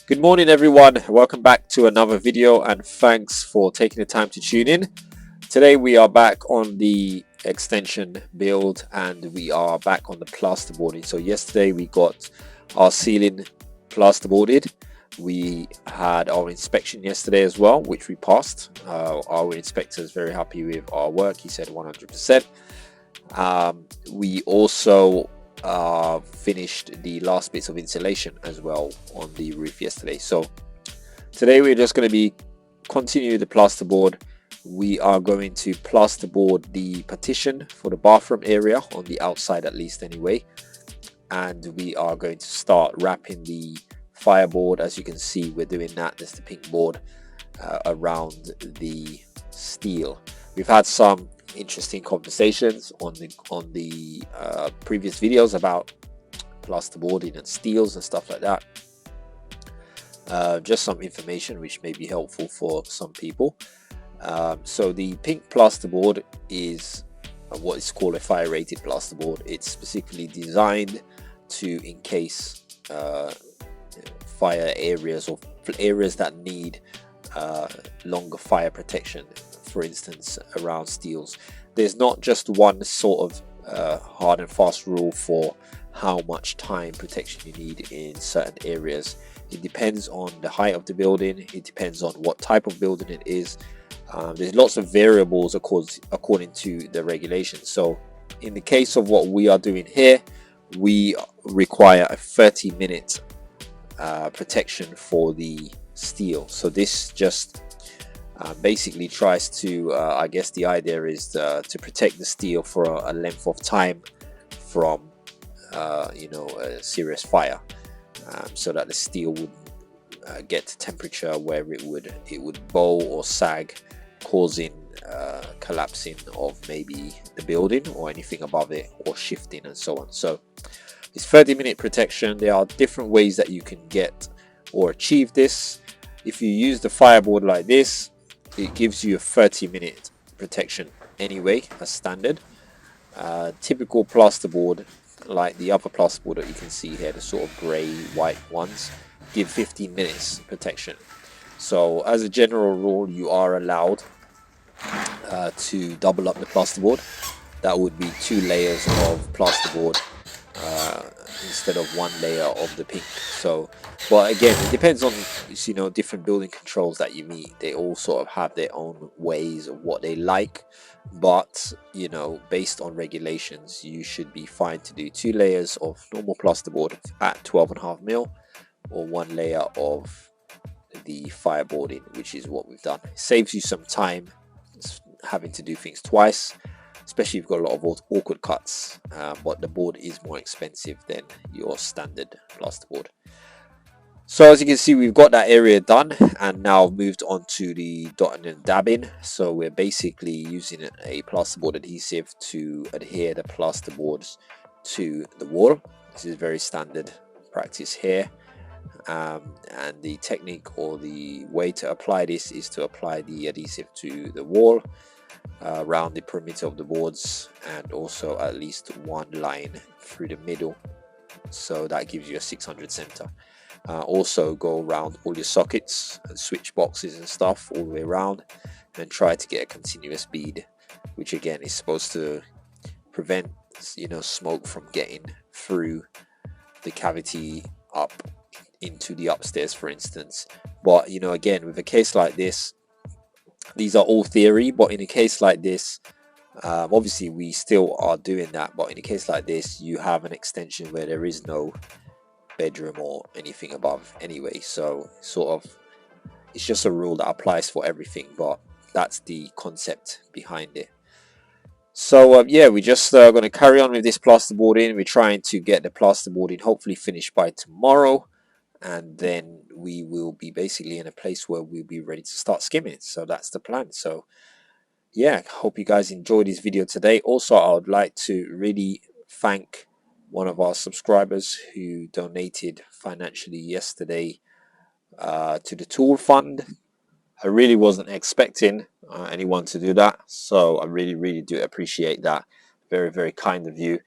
Good morning everyone, welcome back to another video and thanks for taking the time to tune in. Today we are back on the extension build and we are back on the plasterboarding. So yesterday we got our ceiling plasterboarded. We had our inspection yesterday as well, which we passed. Our inspector is very happy with our work. He said 100%. We also finished the last bits of insulation as well on the roof yesterday. So today we're just going to be continue the plasterboard. We are going to plasterboard the partition for the bathroom area on the outside, at least anyway, and we are going to start wrapping the fireboard. As you can see, we're doing that. That's the pink board around the steel. We've had some interesting conversations on the previous videos about plasterboarding and steels and stuff like that. Just some information which may be helpful for some people. So the pink plasterboard is what is called a fire rated plasterboard. It's specifically designed to encase fire areas or areas that need longer fire protection. For instance, around steels, there's not just one sort of hard and fast rule for how much time protection you need in certain areas. It depends on the height of the building, it depends on what type of building it is. There's lots of variables according to the regulations. So in the case of what we are doing here, we require a 30-minute protection for the steel. So this just basically tries to, I guess the idea is to protect the steel for a length of time from, a serious fire, so that the steel would get to temperature where it would bow or sag, causing collapsing of maybe the building or anything above it, or shifting and so on. So it's 30-minute protection. There are different ways that you can get or achieve this. If you use the fireboard like this, it gives you a 30-minute protection anyway, as standard. Typical plasterboard, like the other plasterboard that you can see here, the sort of grey white ones, give 15 minutes protection. So as a general rule, you are allowed to double up the plasterboard. That would be 2 layers of plasterboard instead of 1 layer of the pink. So, but again, it depends on different building controls that you meet. They all sort of have their own ways of what they like, but based on regulations, you should be fine to do 2 layers of normal plasterboard at 12.5 mil, or 1 layer of the fireboarding, which is what we've done. It saves you some time having to do things twice, especially if you've got a lot of awkward cuts, but the board is more expensive than your standard plasterboard. So as you can see, we've got that area done and now moved on to the dotting and dabbing. So we're basically using a plasterboard adhesive to adhere the plasterboards to the wall. This is very standard practice here, and the technique or the way to apply this is to apply the adhesive to the wall, around the perimeter of the boards, and also at least 1 line through the middle, so that gives you a 600 center. Also go around all your sockets and switch boxes and stuff all the way around, and try to get a continuous bead, which again is supposed to prevent smoke from getting through the cavity up into the upstairs, for instance. But again, with a case like this, these are all theory, but in a case like this, obviously we still are doing that, but in a case like this, you have an extension where there is no bedroom or anything above anyway. So sort of, it's just a rule that applies for everything, but that's the concept behind it. So yeah, we're just going to carry on with this plasterboarding. We're trying to get the plasterboarding hopefully finished by tomorrow, and then we will be basically in a place where we'll be ready to start skimming. So that's the plan. So yeah, hope you guys enjoyed this video today. Also, I would like to really thank one of our subscribers who donated financially yesterday to the tool fund. I really wasn't expecting anyone to do that, so I really do appreciate that. Very, very kind of you.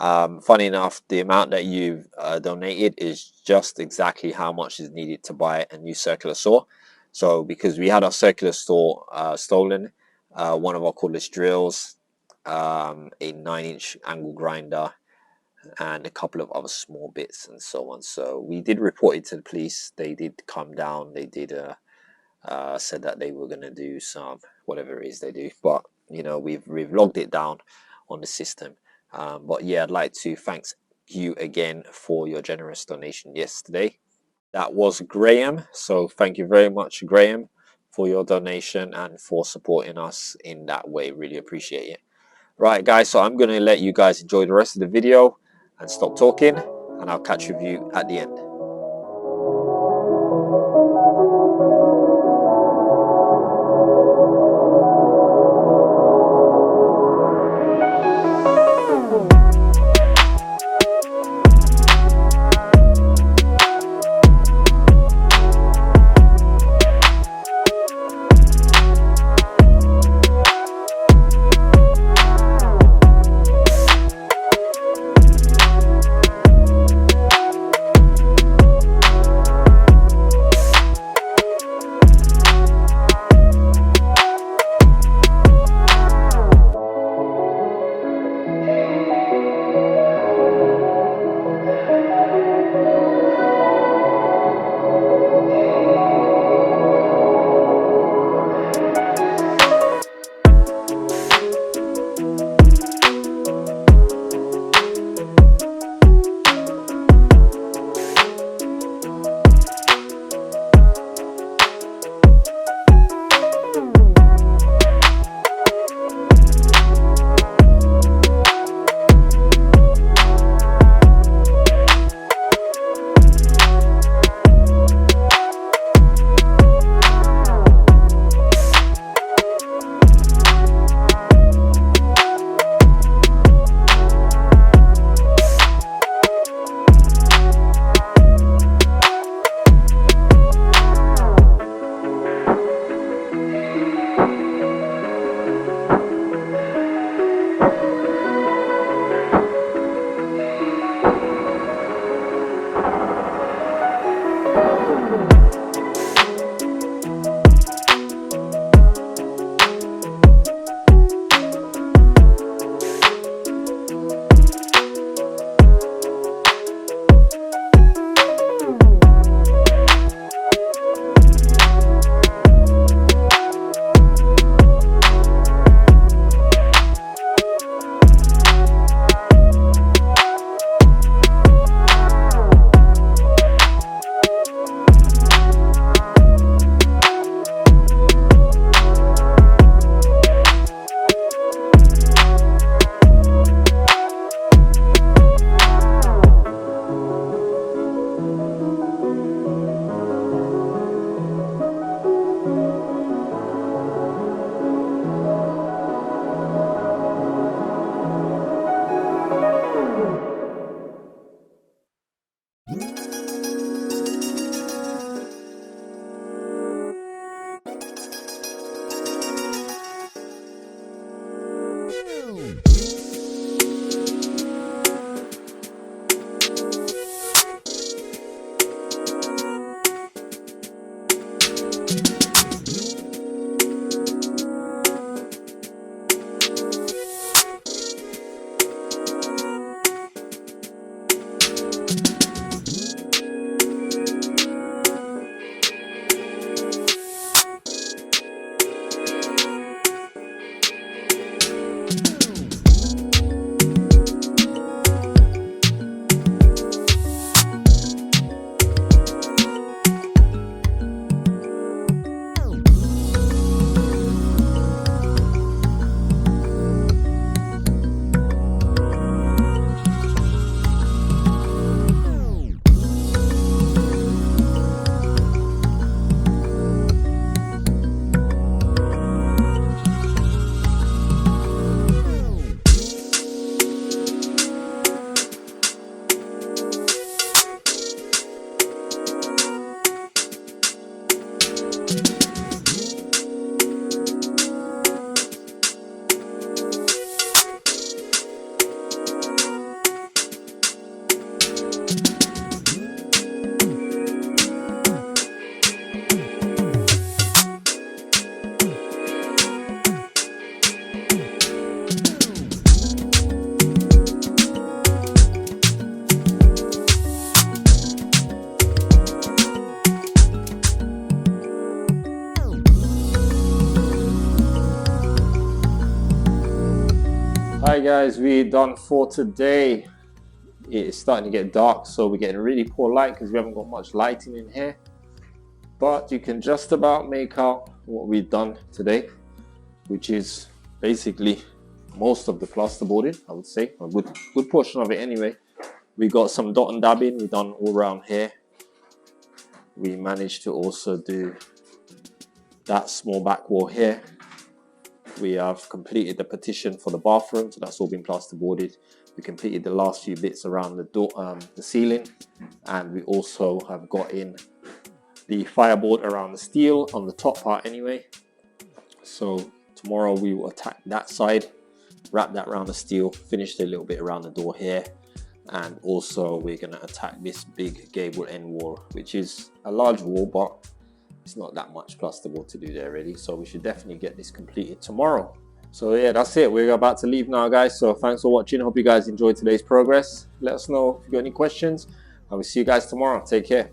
Funny enough, the amount that you've donated is just exactly how much is needed to buy a new circular saw. So because we had our circular saw stolen, one of our cordless drills, a 9-inch angle grinder, and a couple of other small bits and so on. So we did report it to the police. They did come down. They did said that they were going to do some whatever it is they do, but you know, we've logged it down on the system. But yeah, I'd like to thank you again for your generous donation yesterday. That was Graham, so thank you very much, Graham, for your donation and for supporting us in that way. Really appreciate it. Right, guys, so I'm going to let you guys enjoy the rest of the video and stop talking, and I'll catch you at the end. Hi guys, we're done for today. It's starting to get dark, so we're getting really poor light because we haven't got much lighting in here. But you can just about make out what we've done today, which is basically most of the plasterboarding, I would say, a good portion of it anyway. We got some dot and dabbing we done all around here. We managed to also do that small back wall here. We have completed the partition for the bathroom, so that's all been plasterboarded. We completed the last few bits around the door, the ceiling, and we also have got in the fireboard around the steel on the top part anyway. So tomorrow we will attack that side, wrap that around the steel, finish a little bit around the door here, and also we're going to attack this big gable end wall, which is a large wall, but it's not that much plasterboard to do there already, so we should definitely get this completed tomorrow. So yeah, that's it. We're about to leave now, guys, so thanks for watching. Hope you guys enjoyed today's progress. Let us know if you've got any questions, and we'll see you guys tomorrow. Take care.